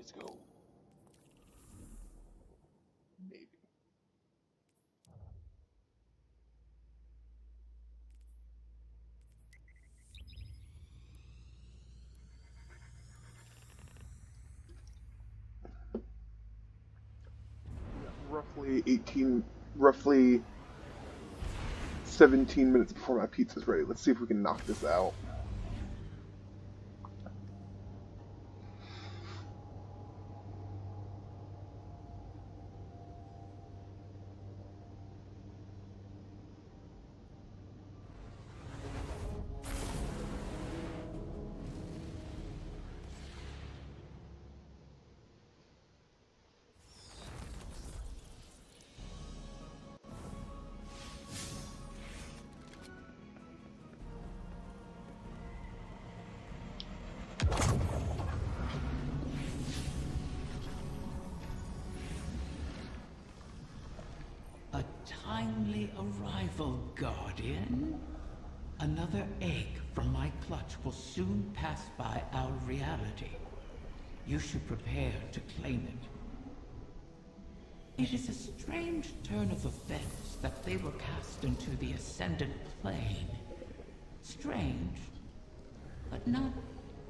Let's go. Maybe. Roughly 17 minutes before my pizza's ready. Let's see if we can knock this out. Timely arrival, Guardian. Another egg from my clutch will soon pass by our reality. You should prepare to claim it. It is a strange turn of events that they were cast into the Ascendant Plane. Strange, but not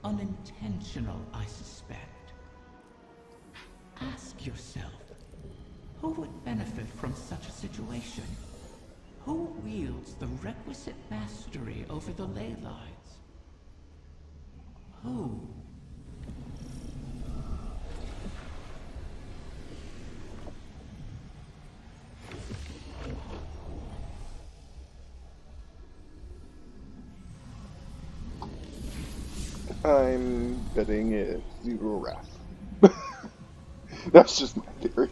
unintentional, I suspect. Ask yourself, who would benefit from such a situation? Who wields the requisite mastery over the ley lines? Who? I'm betting it's Zero Wrath. That's just my theory.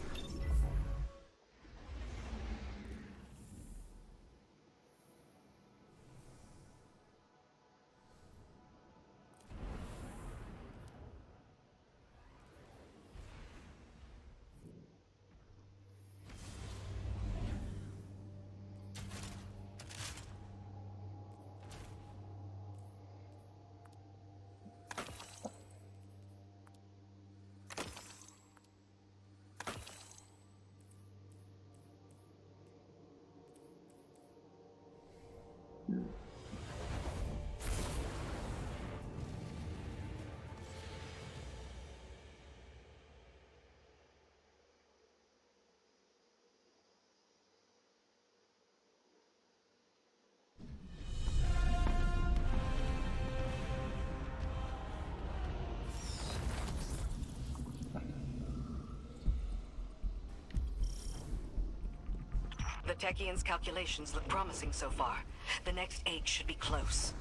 The Techian's calculations look promising so far. The next egg should be close.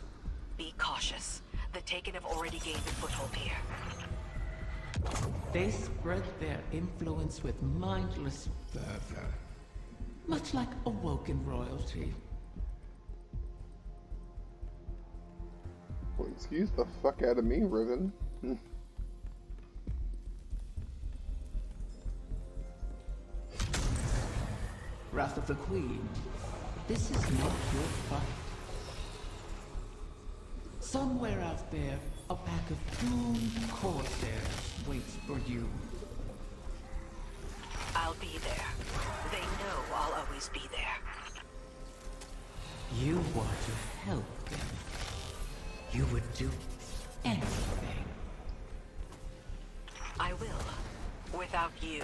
Be cautious. The Taken have already gained a foothold here. They spread their influence with mindless fervor. Much like awoken royalty. Well, excuse the fuck out of me, Riven. Wrath of the Queen, this is not your fight. Somewhere out there, a pack of doomed corsairs waits for you. I'll be there. They know I'll always be there. You want to help them. You would do anything. I will. Without you.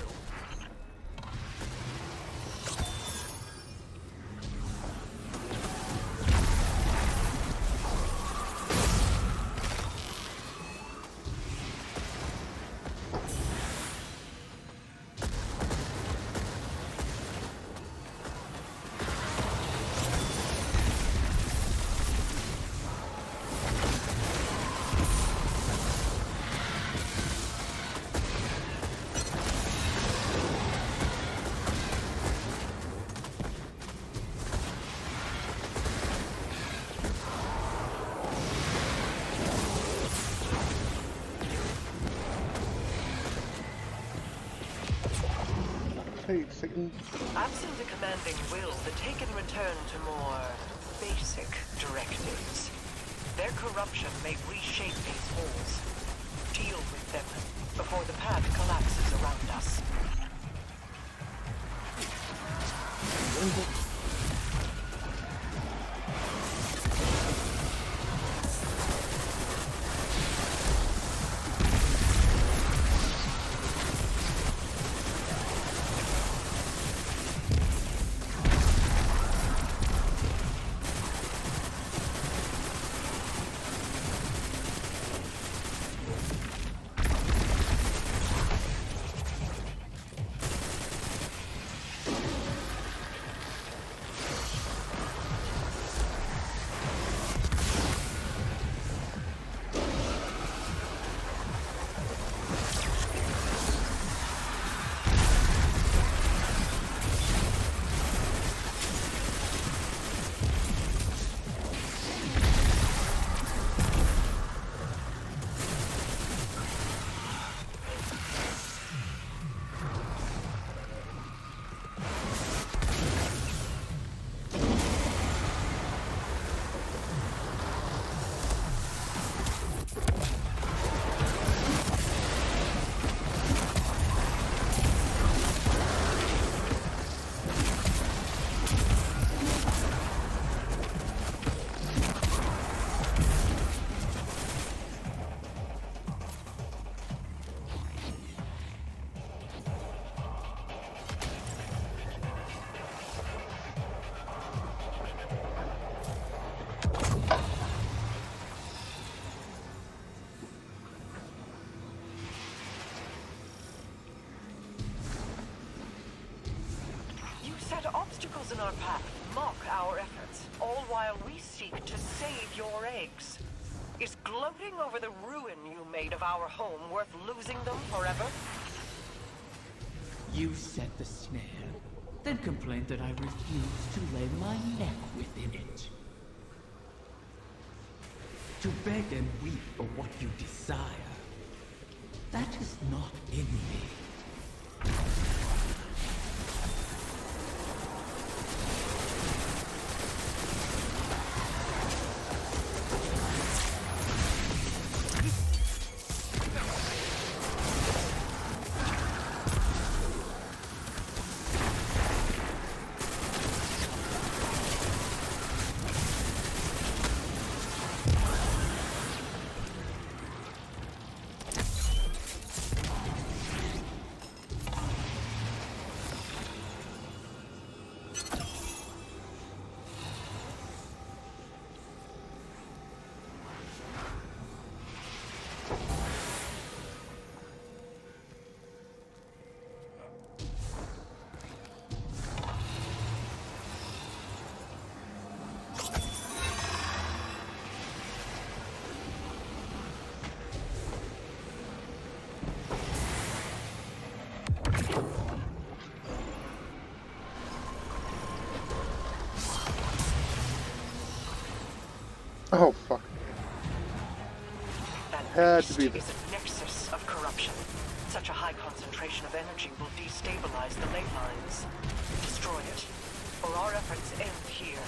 Hey, Satan. Absent a commanding will, the Taken return to more basic directives. Their corruption may reshape these walls. deal with them before the path collapses around us. Obstacles in our path mock our efforts, all while we seek to save your eggs. Is gloating over the ruin you made of our home worth losing them forever? You set the snare, then complained that I refused to lay my neck within it. To beg and weep for what you desire, that is not in me. Oh, fuck. That Had to beast be is a nexus of corruption. Such a high concentration of energy will destabilize the ley lines. Destroy it, or our efforts end here.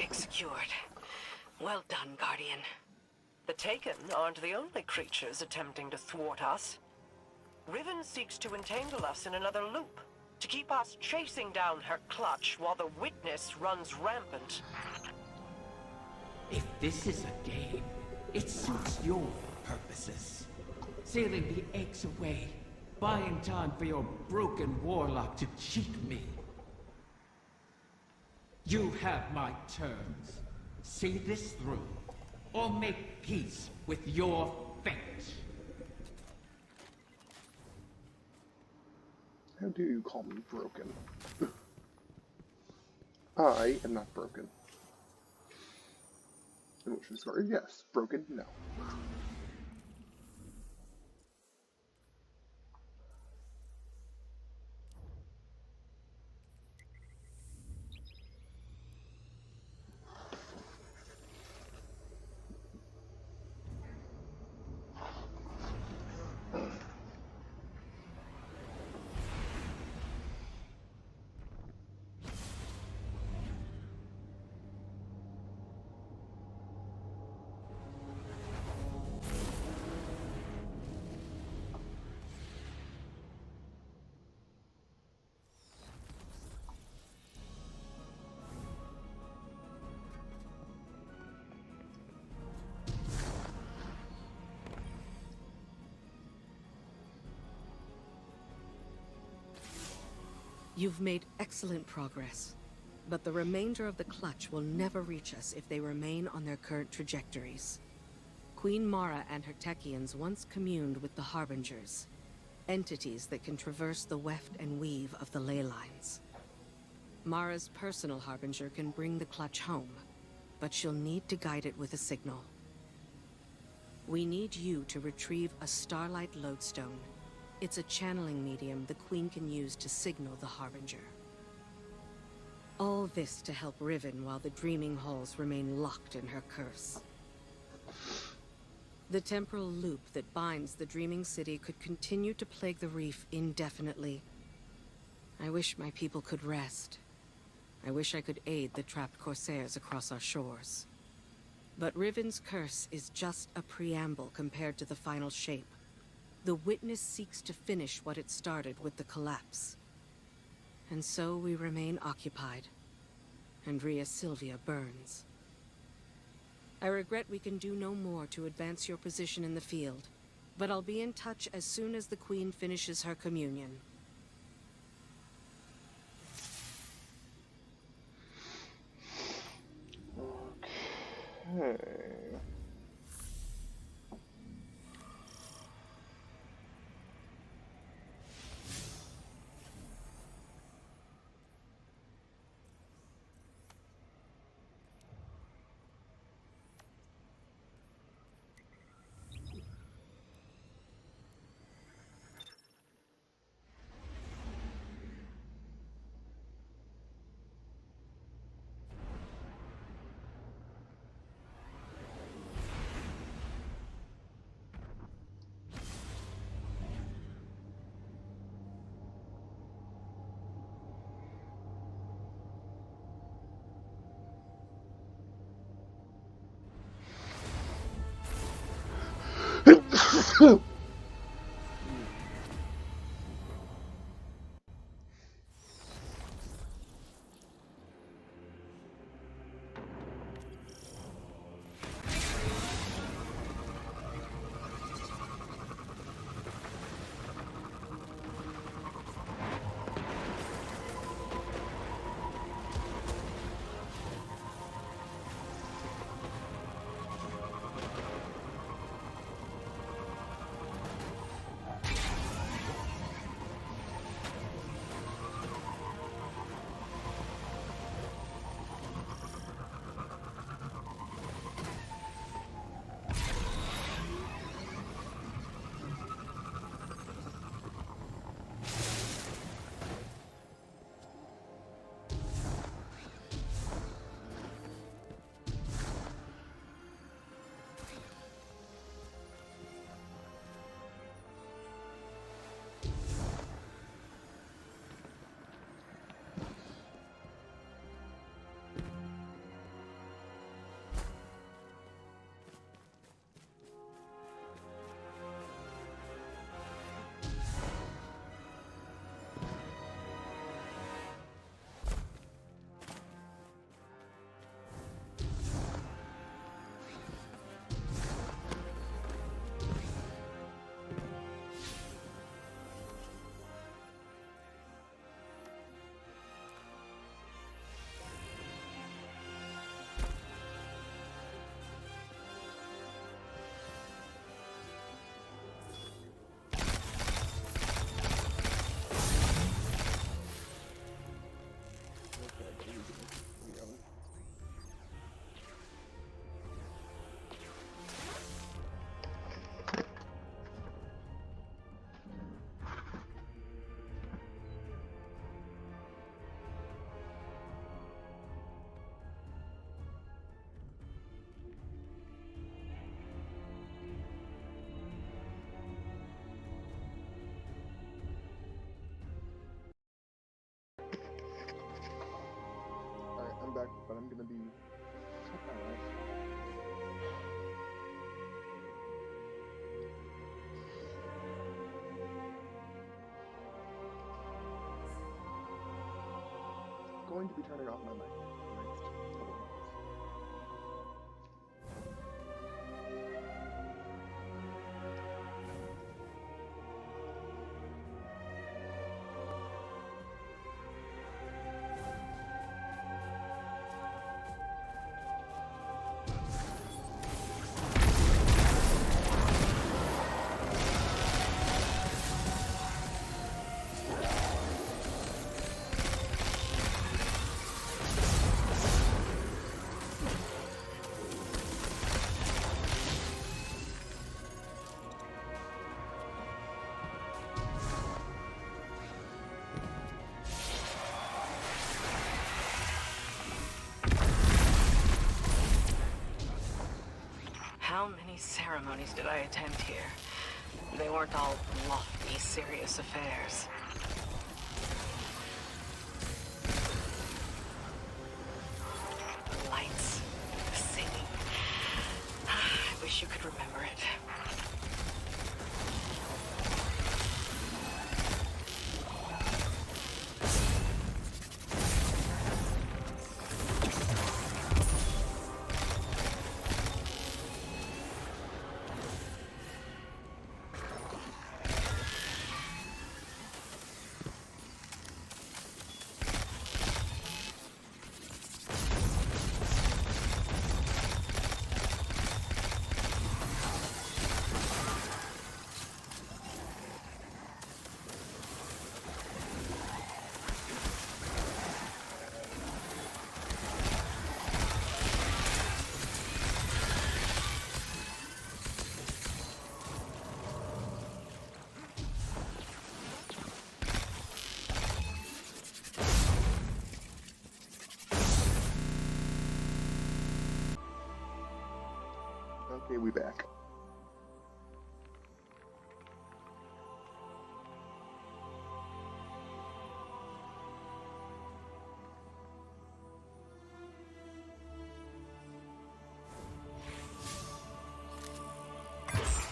egg secured. Well done, Guardian. The Taken aren't the only creatures attempting to thwart us. Riven seeks to entangle us in another loop, to keep us chasing down her clutch while the Witness runs rampant. If this is a game, it suits your purposes. Sailing the eggs away, buying time for your broken warlock to cheat me. You have my terms. See this through, or make peace with your fate. How do you call me broken? I am not broken. Emotion score, yes. Broken, no. You've made excellent progress, but the remainder of the Clutch will never reach us if they remain on their current trajectories. Queen Mara and her Techians once communed with the Harbingers, entities that can traverse the weft and weave of the ley lines. Mara's personal Harbinger can bring the Clutch home, but she'll need to guide it with a signal. We need you to retrieve a Starlight Lodestone. It's a channeling medium the Queen can use to signal the Harbinger. All this to help Riven while the Dreaming Halls remain locked in her curse. The temporal loop that binds the Dreaming City could continue to plague the reef indefinitely. I wish my people could rest. I wish I could aid the trapped Corsairs across our shores. But Riven's curse is just a preamble compared to the final shape. The Witness seeks to finish what it started with the collapse. And so we remain occupied. And Rhea Sylvia burns. I regret we can do no more to advance your position in the field, but I'll be in touch as soon as the Queen finishes her communion. Okay. back, but I'm gonna be surprised. Going to be turning off my mic for the next couple of months. How many ceremonies did I attend here? They weren't all lofty, serious affairs. The lights, the singing. I wish you could remember it. Okay, we back.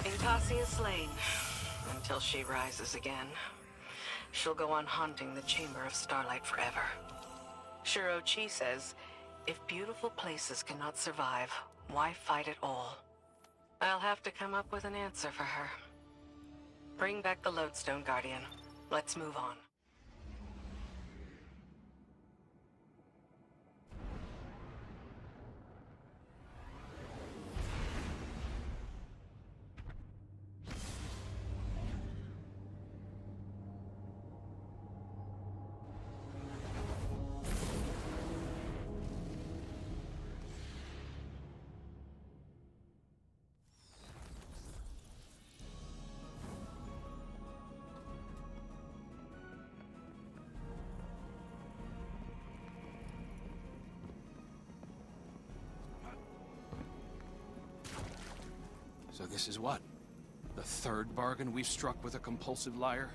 Inkasi is slain, until she rises again. She'll go on haunting the Chamber of Starlight forever. Shuro Chi says, if beautiful places cannot survive, why fight at all? I'll have to come up with an answer for her. Bring back the Lodestone Guardian. Let's move on. So this is what? The third bargain we've struck with a compulsive liar?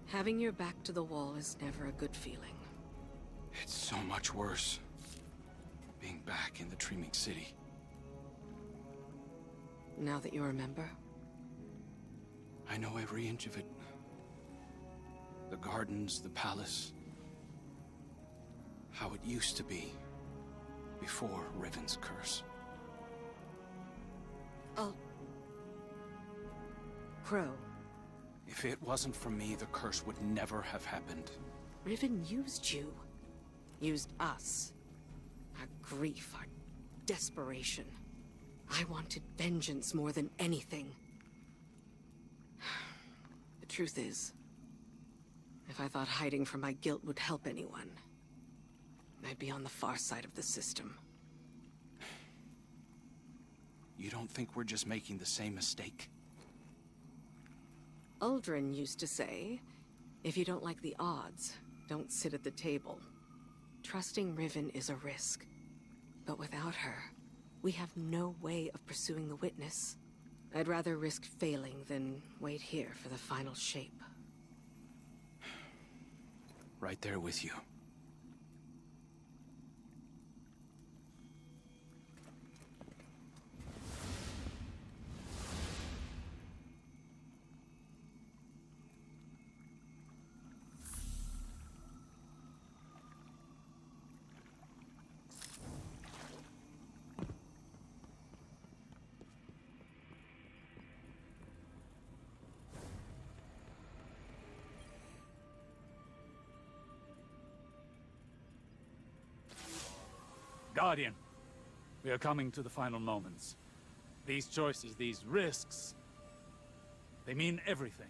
Having your back to the wall is never a good feeling. It's so much worse. Being back in the Dreaming City. Now that you remember? I know every inch of it. The gardens, the palace. How it used to be. Before Riven's curse. Oh. Crow. If it wasn't for me, the curse would never have happened. Riven used you. Used us. Our grief, our desperation. I wanted vengeance more than anything. The truth is, if I thought hiding from my guilt would help anyone, I'd be on the far side of the system. You don't think we're just making the same mistake? Uldren used to say, if you don't like the odds, don't sit at the table. Trusting Riven is a risk. But without her, we have no way of pursuing the witness. I'd rather risk failing than wait here for the final shape. Right there with you. Guardian, we are coming to the final moments. These choices, these risks, they mean everything.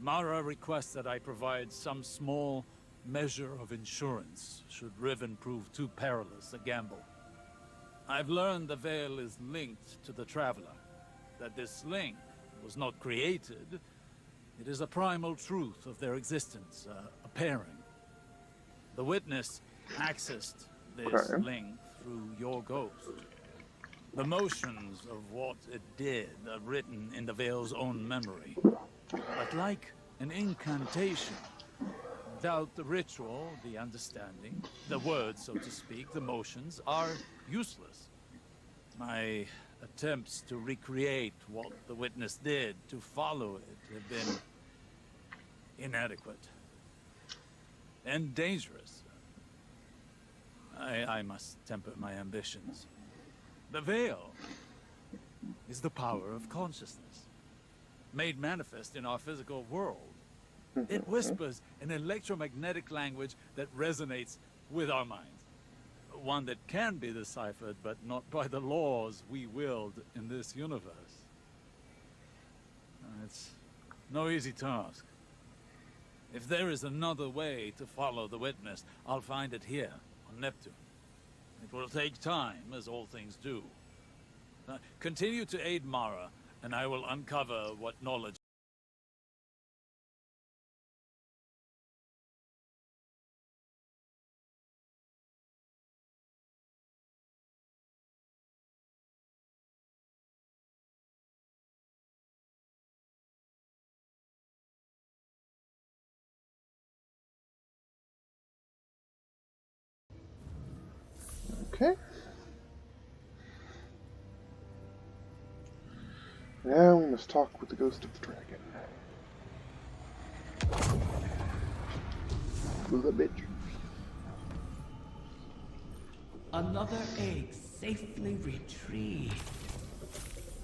Mara requests that I provide some small measure of insurance should Riven prove too perilous a gamble. I've learned the Veil is linked to the Traveler, that this link was not created. It is a primal truth of their existence, a pairing. The Witness accessed this link through your ghost. The motions of what it did are written in the Veil's own memory. But like an incantation, without the ritual, the understanding, the words, so to speak, the motions, are useless. My attempts to recreate what the Witness did, to follow it, have been inadequate. And dangerous. I must temper my ambitions. The Veil is the power of consciousness, made manifest in our physical world. It whispers an electromagnetic language that resonates with our minds. One that can be deciphered, but not by the laws we wield in this universe. It's no easy task. If there is another way to follow the Witness, I'll find it here, on Neptune. It will take time, as all things do. Continue to aid Mara, and I will uncover what knowledge... Okay. Now we must talk with the ghost of the dragon. The bitch. Another egg safely retrieved.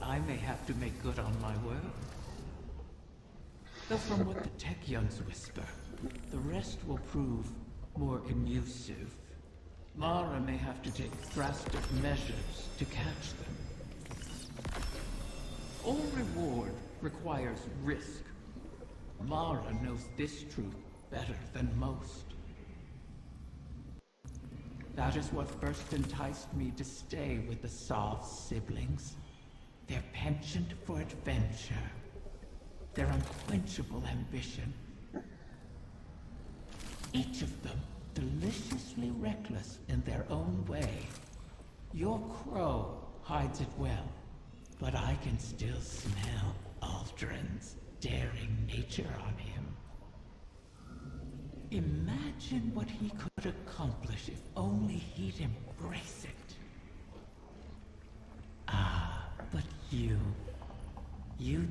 I may have to make good on my word. Though from what the Techyons whisper, the rest will prove more elusive. Mara may have to take drastic measures to catch them. All reward requires risk. Mara knows this truth better than most. That is what first enticed me to stay with the Sov siblings. Their penchant for adventure. Their unquenchable ambition. Each of them deliciously reckless in their own way. Your crow hides it well, but I can still smell Aldrin's daring nature on him. Imagine what he could accomplish if only he'd embrace it. Ah, but you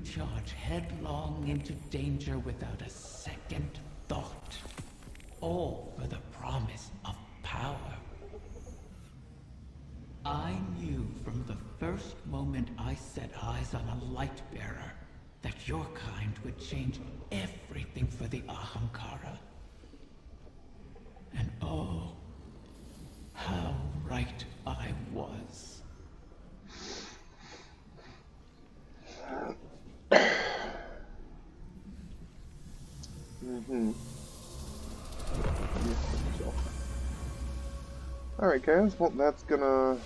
charge headlong into danger without a second thought. All for the promise of power. I knew from the first moment I set eyes on a light bearer that your kind would change everything for the Ahamkara. And oh, how right I was. Alright guys, well that's gonna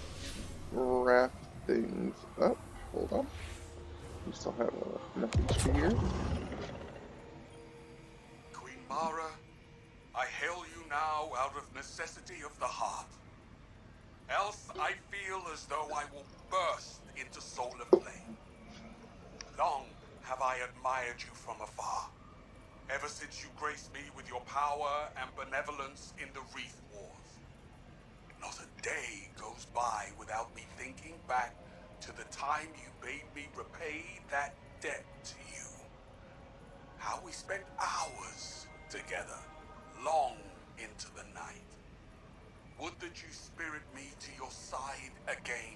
wrap things up. Hold on. We still have a message here. Queen Mara, I hail you now out of necessity of the heart. Else I feel as though I will burst into solar flame. Long have I admired you from afar, ever since you graced me with your power and benevolence in the Wreath Wars. Not a day goes by without me thinking back to the time you bade me repay that debt to you. How we spent hours together, long into the night. Would that you spirit me to your side again,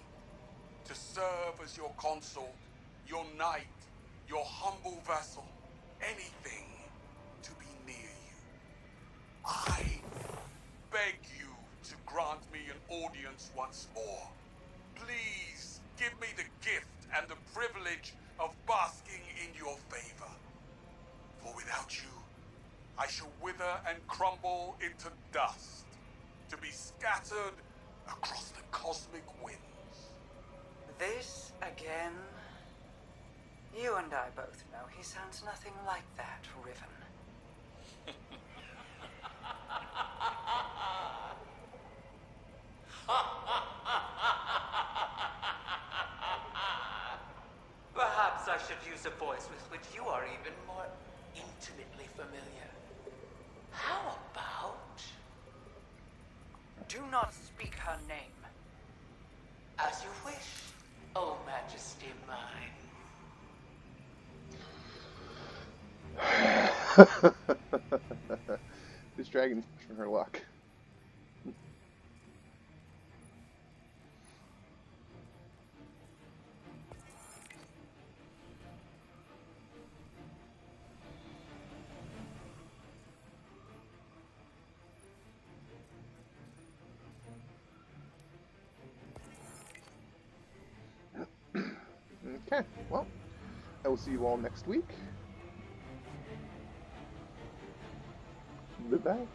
to serve as your consort, your knight, your humble vassal, anything to be near you. I beg you to to grant me an audience once more. Please give me the gift and the privilege of basking in your favor. For without you, I shall wither and crumble into dust, to be scattered across the cosmic winds. This again? You and I both know he sounds nothing like that, Riven. Perhaps I should use a voice with which you are even more intimately familiar. How about... Do not speak her name. As you wish, O Majesty mine. This dragon's pushing her luck. Okay, well, I will see you all next week. Goodbye.